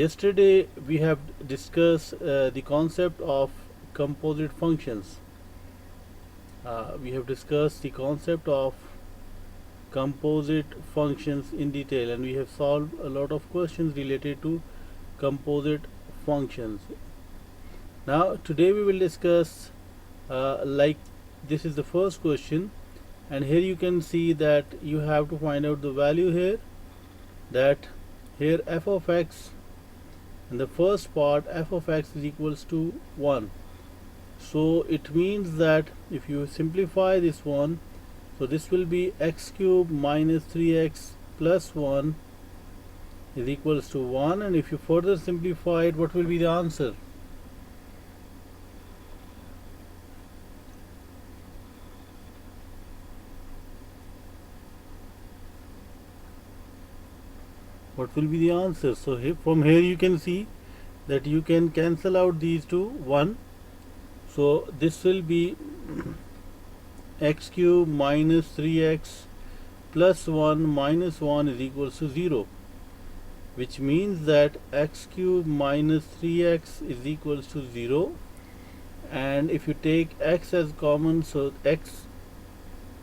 Yesterday we have discussed the concept of composite functions. We have discussed the concept of composite functions in detail, and we have solved a lot of questions related to composite functions. Now today we will discuss like this is the first question, and here you can see that you have to find out the value here, that here f of x, in the first part f of x is equals to 1. So it means that if you simplify this one, so this will be x cube minus 3x plus 1 is equals to 1, and if you further simplify it, what will be the answer? What will be the answer? So here, from here you can see that you can cancel out these two 1. So this will be x cube minus 3x plus 1 minus 1 is equals to 0, which means that x cube minus 3x is equals to 0, and if you take x as common, so x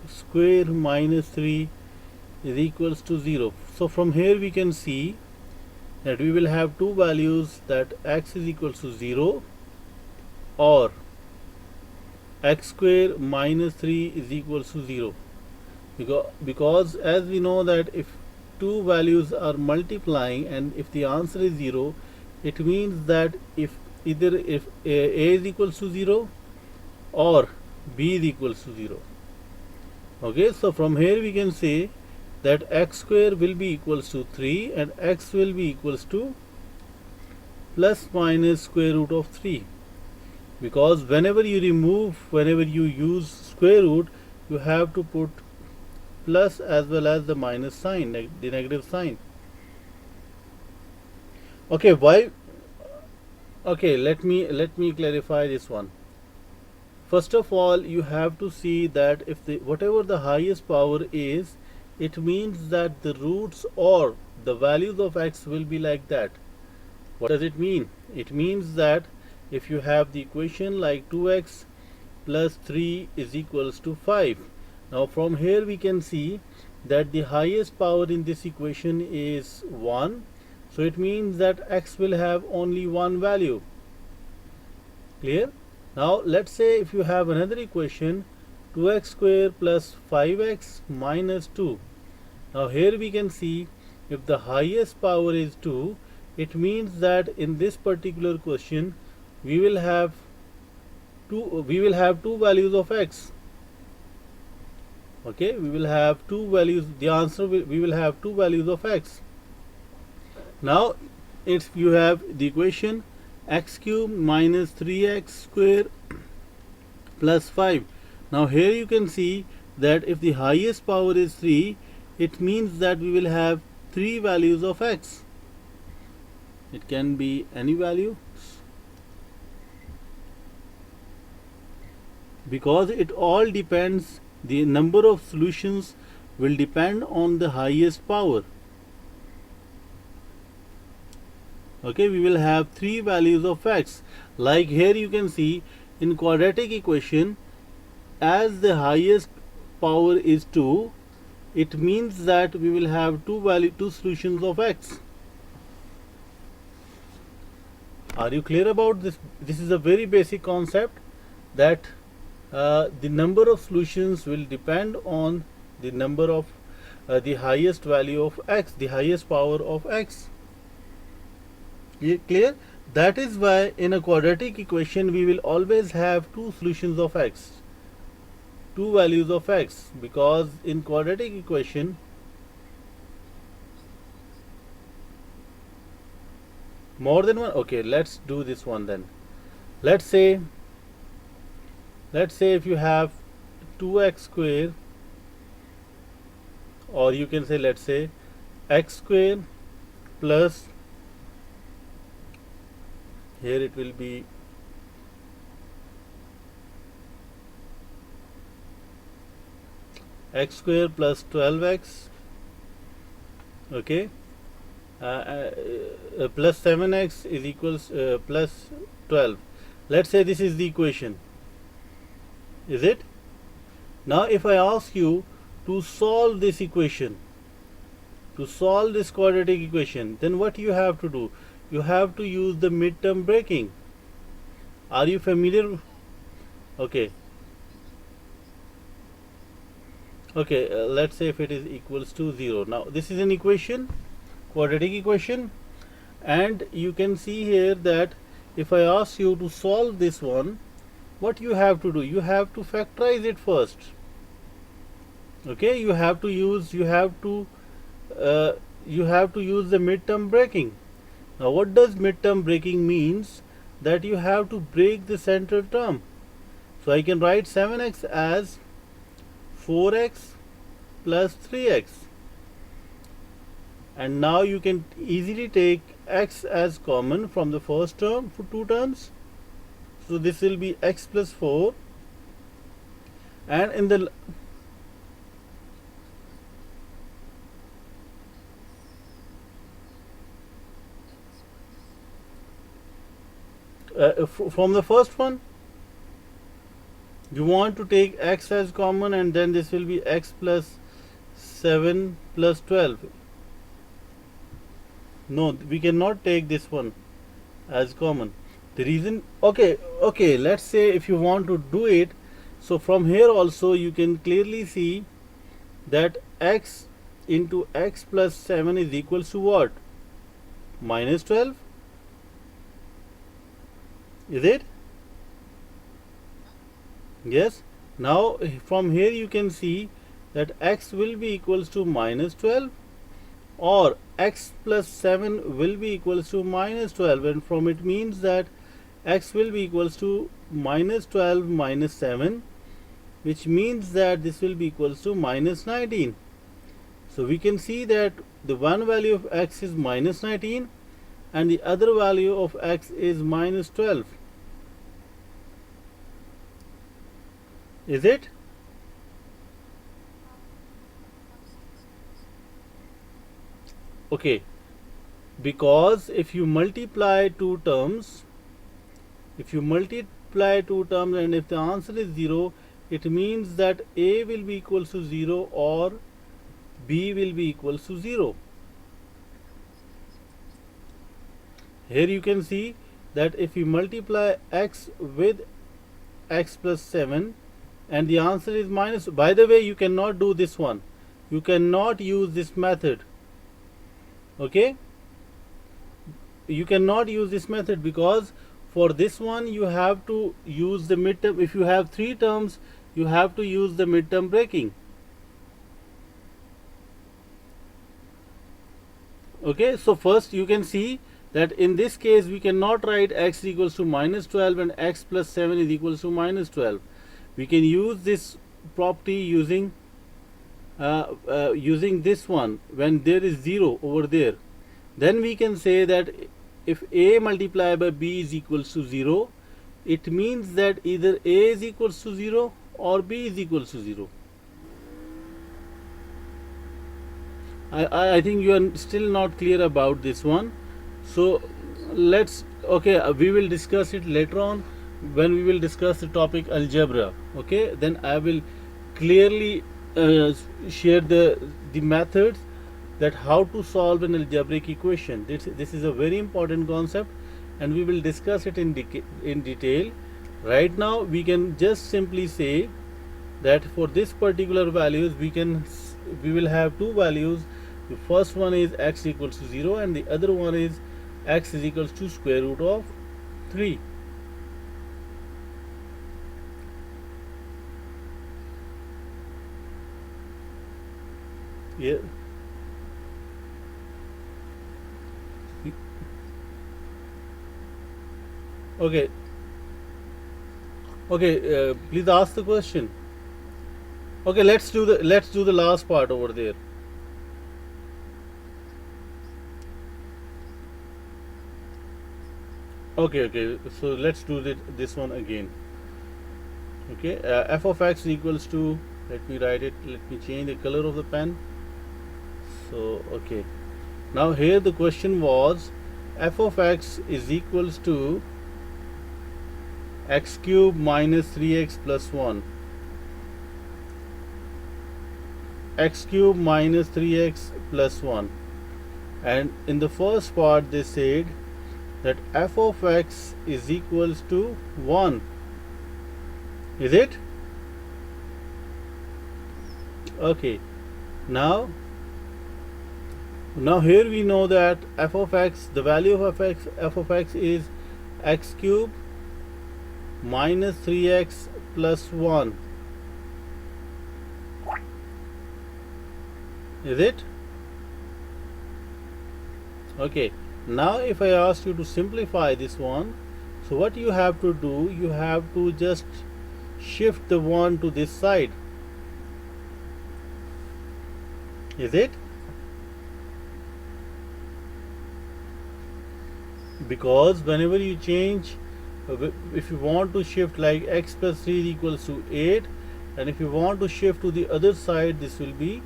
square minus 3 is equals to 0. So from here we can see that we will have two values, that x is equals to 0 or x square minus 3 is equals to 0, because as we know that if two values are multiplying and if the answer is 0, it means that if either if a is equals to 0 or b is equals to 0. Okay, so from here we can say that x square will be equals to 3 and x will be equals to plus minus square root of 3, because whenever you use square root, you have to put plus as well as the minus sign, the negative sign. Okay, why? Okay, let me clarify this one. First of all, you have to see that if whatever the highest power is, it means that the roots or the values of x will be like that. What does it mean? It means that if you have the equation like 2x plus 3 is equals to 5. Now from here we can see that the highest power in this equation is 1. So it means that x will have only one value. Clear? Now let's say if you have another equation 2x square plus 5x minus 2. Now here we can see if the highest power is 2, it means that in this particular question we will have two values of x. Okay, we will have two values. The answer we will have two values of x. Now if you have the equation x cube minus 3x square plus 5. Now here you can see that if the highest power is 3, it means that we will have three values of x. It can be any value, because it all depends, the number of solutions will depend on the highest power. Okay, we will have three values of x. Like here you can see in quadratic equation, as the highest power is 2, it means that we will have two solutions of x. Are you clear about this? This is a very basic concept, that the number of solutions will depend on the number of the highest value of x, the highest power of x. Clear? That is why in a quadratic equation we will always have two solutions of x, two values of x, because in quadratic equation more than one. Okay, let's do this one then. Let's say if you have 2x square, or you can say, let's say x square plus, here it will be x square plus 12x, okay, plus 7x is equals plus 12. Let's say this is the equation, is it? Now if I ask you to solve this equation, to solve this quadratic equation, then what you have to do? You have to use the midterm breaking. Are you familiar? Okay. Okay, let's say if it is equals to 0. Now this is an equation, quadratic equation, and you can see here that if I ask you to solve this one, what you have to do? You have to factorize it first. Okay, you have to use the midterm breaking. Now what does midterm breaking means? That you have to break the central term. So I can write 7x as 4x plus 3x, and now you can easily take x as common from the first term for two terms. So this will be x plus 4, and in the from the first one you want to take x as common, and then this will be x plus 7 plus 12. No, we cannot take this one as common. The reason, okay, let's say if you want to do it, so from here also you can clearly see that x into x plus 7 is equals to what? Minus 12. Is it? Yes. Now from here you can see that x will be equals to minus 12, or x plus 7 will be equals to minus 12, and from it means that x will be equals to minus 12 minus 7, which means that this will be equals to minus 19. So we can see that the one value of x is minus 19 and the other value of x is minus 12. Is it? Okay, because if you multiply two terms, and if the answer is 0, it means that a will be equals to 0 or b will be equals to 0. Here you can see that if you multiply x with x plus 7 and the answer is minus, by the way, you cannot do this one, you cannot use this method. Okay, you cannot use this method because for this one you have to use the midterm. If you have three terms, you have to use the midterm breaking. Okay, so first you can see that in this case we cannot write x equals to minus 12 and x plus 7 is equals to minus 12. We can use this property using this one when there is 0 over there. Then we can say that if a multiplied by b is equals to 0, it means that either a is equals to 0 or b is equals to 0. I think you are still not clear about this one. So we will discuss it later on when we will discuss the topic algebra. Okay, then I will clearly share the methods that how to solve an algebraic equation. This is a very important concept and we will discuss it in detail. Right now we can just simply say that for this particular values we will have two values. The first one is x equals to 0 and the other one is x is equals to square root of 3. Yeah. Okay. Please ask the question. Okay, let's do the last part over there. Okay, so let's do this one again. Okay, f of x equals to, let me write it, let me change the color of the pen. So okay, Now here the question was f of x is equals to x cube minus 3x plus 1, x cube minus 3x plus 1, and in the first part they said that f of x is equals to 1. Is it? Okay. Now here we know that f of x, the value of f of x is x cube minus 3x plus 1. Is it? Okay. Now if I ask you to simplify this one, so what you have to do, you have to just shift the 1 to this side. Is it? Because whenever you change, if you want to shift like x plus 3 is equals to 8, and if you want to shift to the other side, this will be,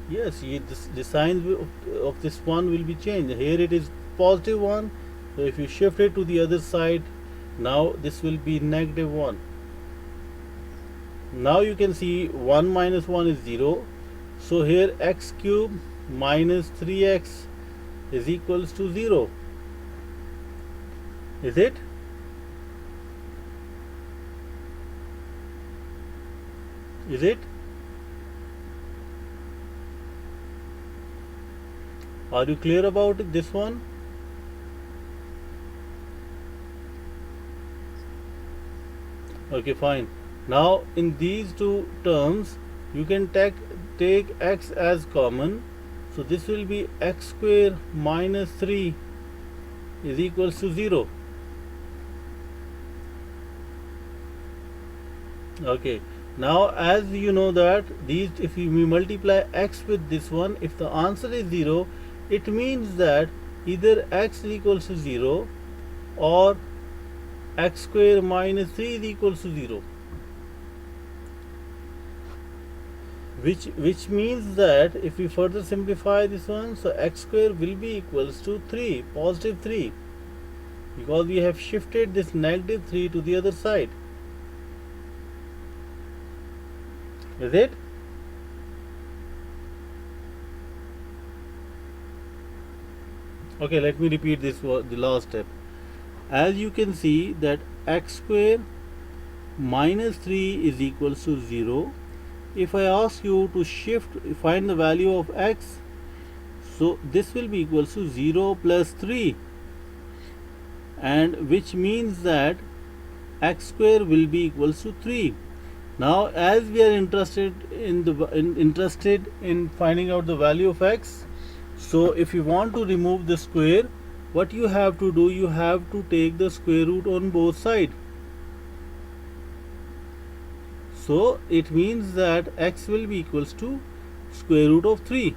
yes, the sign of this one will be changed. Here it is positive 1, so if you shift it to the other side, now this will be negative 1. Now you can see 1 minus 1 is 0, so here x cube minus 3x is equals to 0. Is it? Is it? Are you clear about it, this one? Okay, fine. Now in these two terms you can take x as common, so this will be x square minus 3 is equals to 0. Okay, now as you know that these, if we multiply x with this one, if the answer is 0, it means that either x is equals to 0 or x square minus 3 is equals to 0, which means that if we further simplify this one, so x square will be equals to 3, positive 3, because we have shifted this negative 3 to the other side. Is it? Okay, let me repeat this, the last step. As you can see that x square minus 3 is equals to 0. If I ask you to find the value of x, so this will be equals to 0 plus 3, and which means that x square will be equals to 3. Now as we are interested in finding out the value of x, so if you want to remove the square, what you have to do, you have to take the square root on both sides. So it means that x will be equals to square root of 3.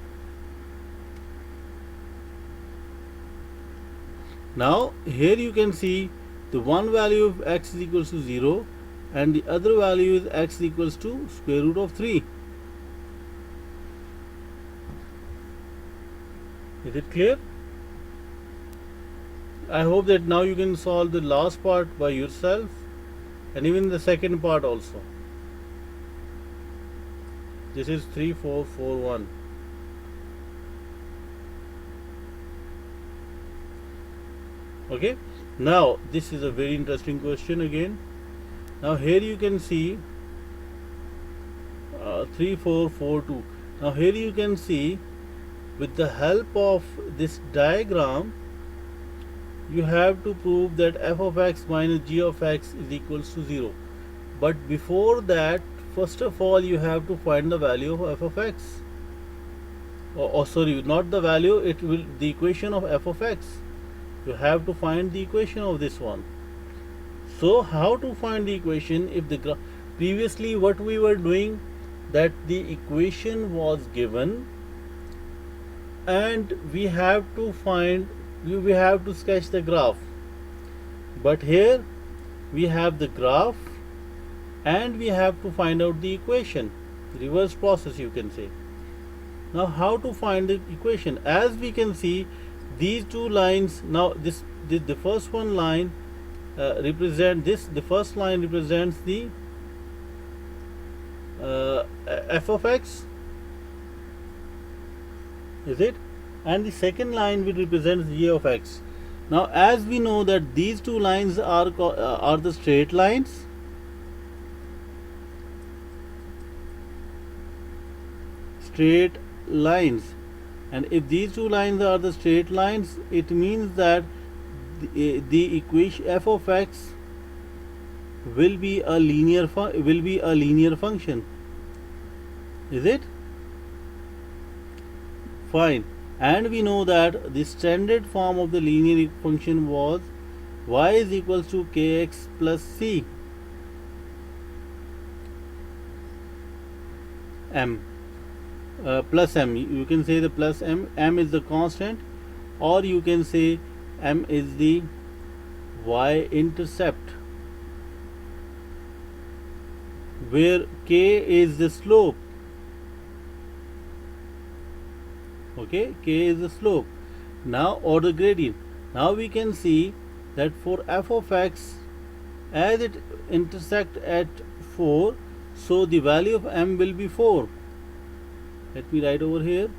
Now here you can see the one value of x is equals to 0 and the other value is x equals to square root of 3. Is it clear? I hope that now you can solve the last part by yourself and even the second part also. This is 3441. Okay, now this is a very interesting question again. Now here you can see 3442. Now here you can see, with the help of this diagram, you have to prove that f of x minus g of x is equals to 0. But before that, first of all you have to find the value of f of x. Sorry, not the value, it will the equation of f of x. You have to find the equation of this one. So how to find the equation? If the previously what we were doing, that the equation was given and we have to sketch the graph. But here we have the graph and we have to find out the equation. Reverse process, you can say. Now how to find the equation? As we can see, these two lines, now this the first one line represent this, the first line represents the f of x, is it, and the second line will represent g of x. Now as we know that these two lines are the straight lines, and if these two lines are the straight lines, it means that the equation f of x will be a linear function, is it? Fine. And we know that the standard form of the linear function was y is equals to kx plus c m. Plus m, you can say the plus m is the constant, or you can say m is the y-intercept, where k is the slope. Okay, k is the slope. Now, or the gradient. Now we can see that for f of x, as it intersect at 4, so the value of m will be 4. Let me write over here.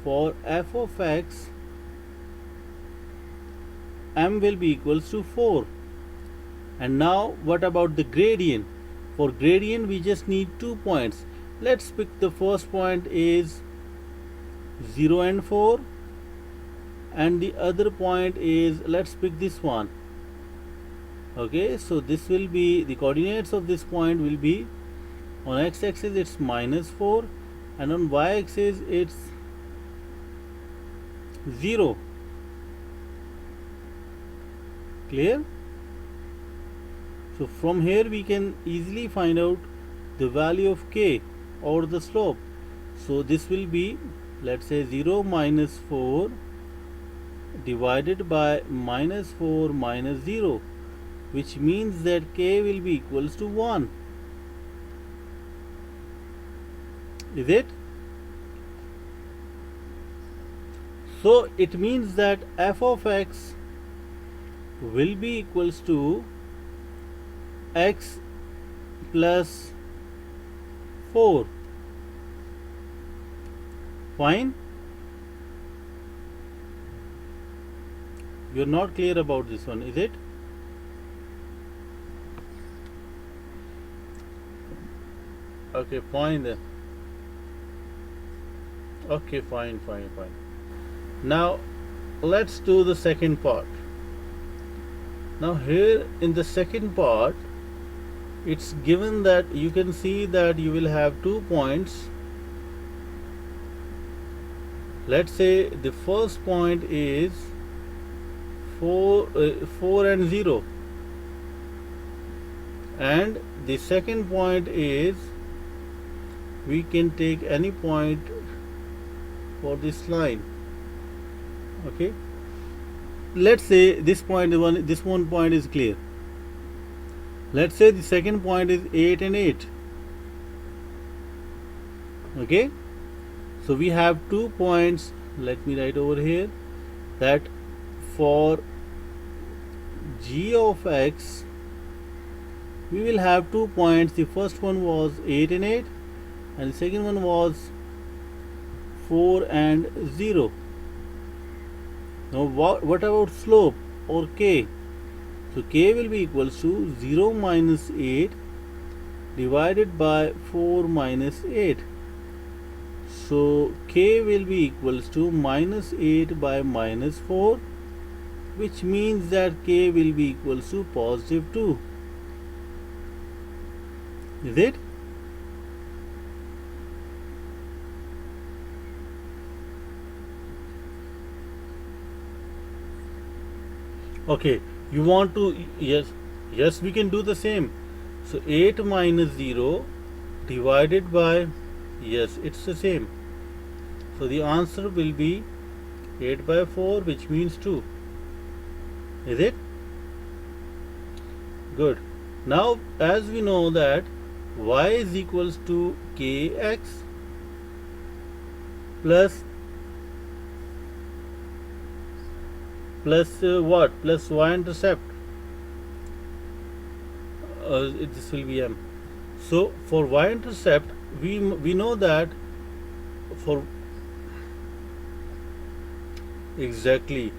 For f of x, m will be equals to 4. And now what about the gradient? For gradient we just need 2 points. Let's pick the first point is 0 and 4, and the other point is, let's pick this one. Okay, so this will be, the coordinates of this point will be, on x-axis it's -4, and on y-axis it's 0. Clear? So from here we can easily find out the value of k, or the slope. So this will be, let's say, 0 minus 4 divided by -4 minus 0, which means that k will be equals to 1. Is it? So it means that f of x will be equals to x plus 4. Fine. You're not clear about this one, is it? Okay, fine then. Okay, fine. Now let's do the second part. Now here in the second part, it's given that you can see that you will have 2 points. Let's say the first point is 4 and 0, and the second point is, we can take any point for this line. Okay, let's say this one point is clear. Let's say the second point is 8 and 8. Okay, so we have 2 points. Let me write over here that for g of x we will have 2 points. The first one was 8 and 8, and the second one was 4 and 0. Now what about slope, or k? So k will be equals to 0 minus 8 divided by 4 minus 8. So k will be equals to -8 by -4, which means that k will be equals to +2. Is it? Okay, you want to, yes, we can do the same. So 8 minus 0 divided by, yes, it's the same. So the answer will be 8 by 4, which means 2. Is it? Good. Now as we know that y is equals to kx, plus what, plus y-intercept, this will be m. So for y-intercept we know that for exactly,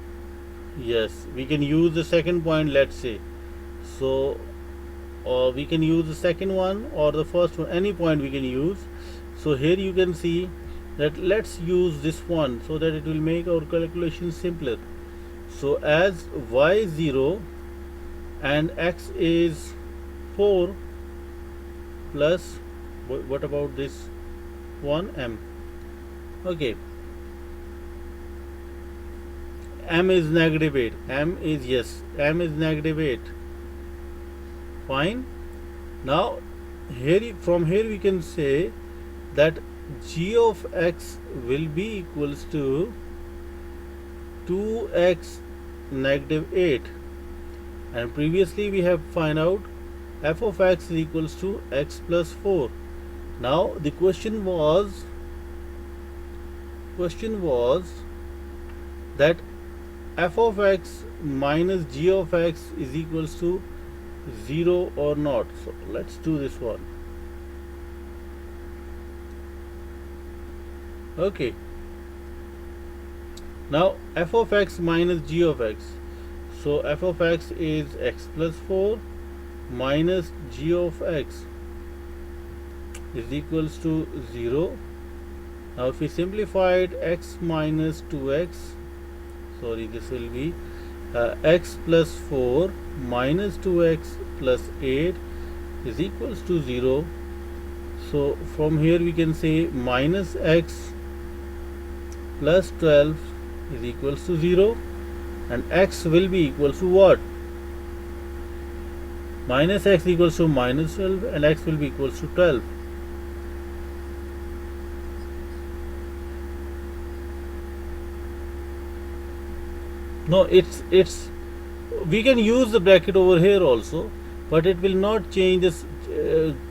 yes, we can use the second point, let's say. So or we can use the second one or the first one, any point we can use. So here you can see that let's use this one so that it will make our calculation simpler. So as y is 0 and x is 4 plus what about this one, m. Okay, m is negative 8, m is, yes, m is negative 8. Fine. Now here, from here we can say that g of x will be equals to 2x negative 8, and previously we have find out f of x is equals to x plus 4. Now the question was that f of x minus g of x is equals to 0 or not. So let's do this one. Okay, now f of x minus g of x, so f of x is x plus 4 minus g of x is equals to 0. Now if we simplify it, x minus 2x, sorry, this will be x plus 4 minus 2x plus 8 is equals to 0. So from here we can say minus x plus 12 is equals to 0, and x will be equals to what? Minus x equals to minus 12 and x will be equals to 12. No, it's we can use the bracket over here also, but it will not change this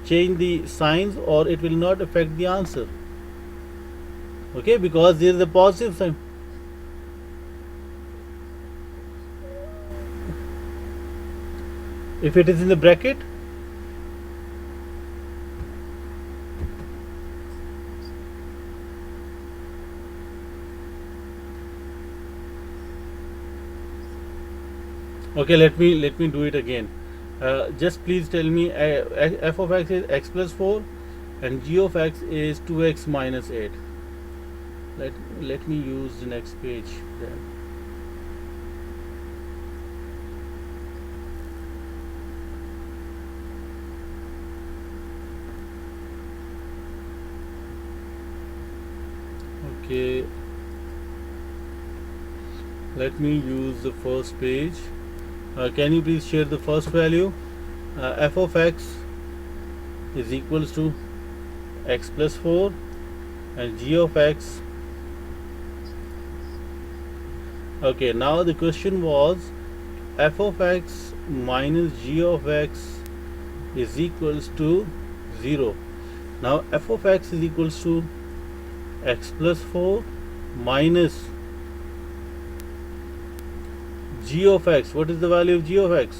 change the signs, or it will not affect the answer. Okay, because there is a positive sign. If it is in the bracket, okay, let me do it again. Just please tell me f of x is x plus 4 and g of x is 2x minus 8. Let me use the next page then. Okay, let me use the first page. Can you please share the first value? F of x is equals to x plus 4 and g of x. Okay, now the question was f of x minus g of x is equals to 0. Now f of x is equals to x plus 4 minus g of x. What is the value of g of x?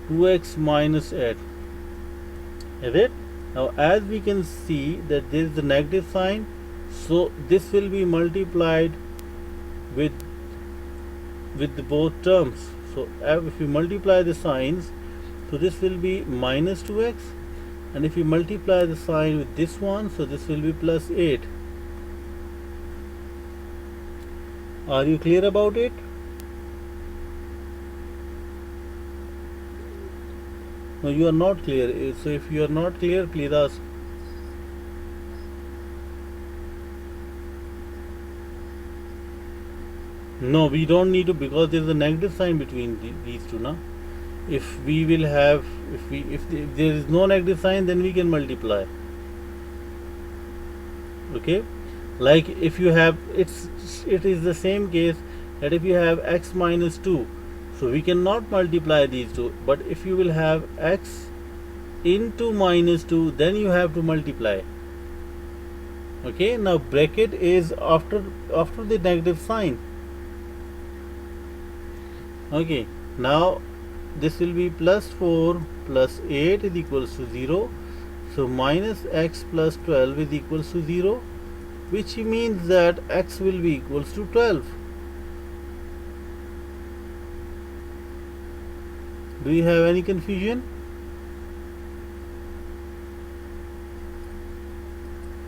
2x minus 8. Is it? Now as we can see that there is the negative sign, so this will be multiplied with both terms. So if we multiply the signs, so this will be minus 2x, and if we multiply the sign with this one, so this will be plus 8. Are you clear about it? No, you are not clear. So if you are not clear, please ask. No, we don't need to, because there is a negative sign between these two. Now, if we will have, if there is no negative sign, then we can multiply. Okay, like if you have, it is the same case that if you have x minus 2, so we cannot multiply these two, but if you will have x into minus 2, then you have to multiply. Okay, now bracket is after the negative sign. Okay, now this will be plus 4 plus 8 is equals to 0. So minus x plus 12 is equals to 0, which means that x will be equals to 12. Do you have any confusion?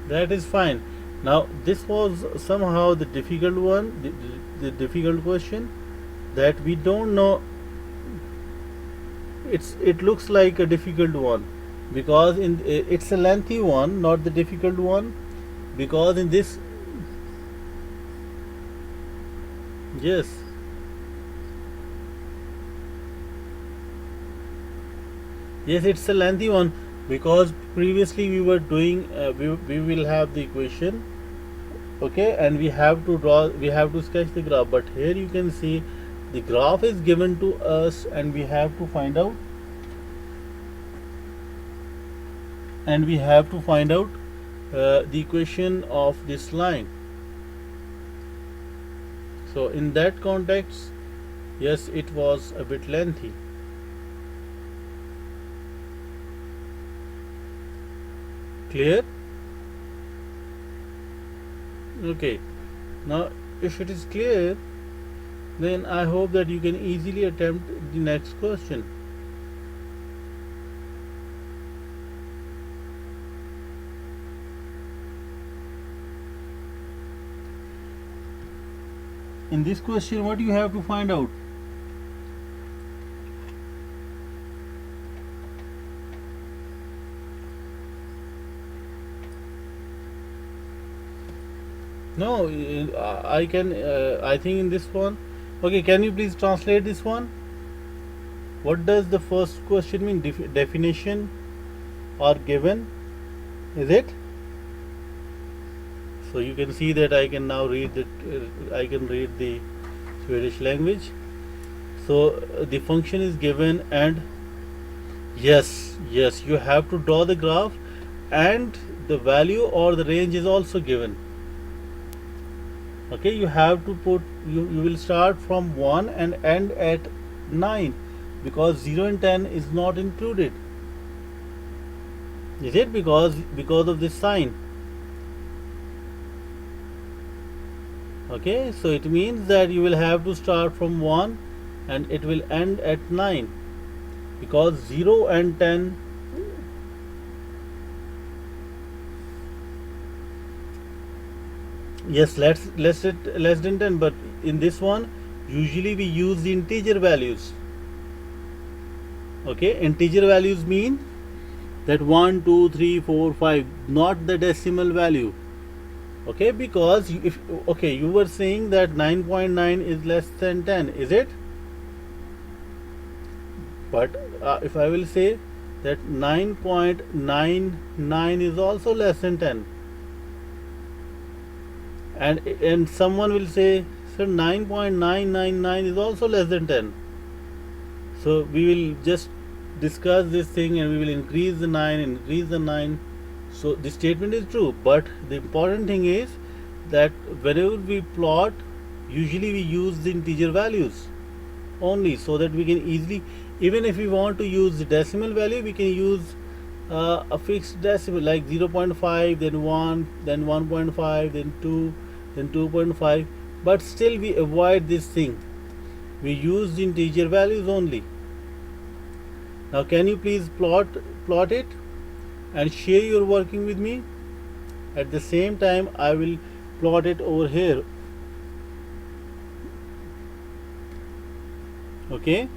That is fine. Now this was somehow the difficult one, the difficult question that we don't know. It looks like a difficult one because it's a lengthy one, not the difficult one, because in this, yes, yes, it's a lengthy one because previously we were doing we will have the equation, okay, and we have to draw, we have to sketch the graph, but here you can see the graph is given to us and we have to find out, the equation of this line. So in that context, yes, it was a bit lengthy. Clear? Okay, now if it is clear, then I hope that you can easily attempt the next question. In this question, what you have to find out? No, I can. I think in this one. Okay, can you please translate this one? What does the first question mean? Definition or given? Is it? So you can see that I can now read that. I can read the Swedish language. So the function is given, and yes, you have to draw the graph, and the value or the range is also given. Okay, you have to put, you will start from 1 and end at 9 because 0 and 10 is not included. Is it? Because of this sign. Okay, so it means that you will have to start from 1 and it will end at 9 because 0 and 10, yes, less than 10, but in this one usually we use the integer values. Okay, integer values mean that 1 2 3 4 5, not the decimal value. Okay, because if, okay, you were saying that 9.9 is less than 10, is it? But if I will say that 9.99 is also less than 10, and someone will say, sir, 9.999 is also less than 10. So we will just discuss this thing and we will increase the 9. So the statement is true, but the important thing is that whenever we plot, usually we use the integer values only, so that we can easily, even if we want to use the decimal value, we can use a fixed decimal like 0.5, then 1, then 1.5, then 2, then 2.5, but still we avoid this thing. We use the integer values only. Now can you please plot it and share your working with me? At the same time I will plot it over here. Okay.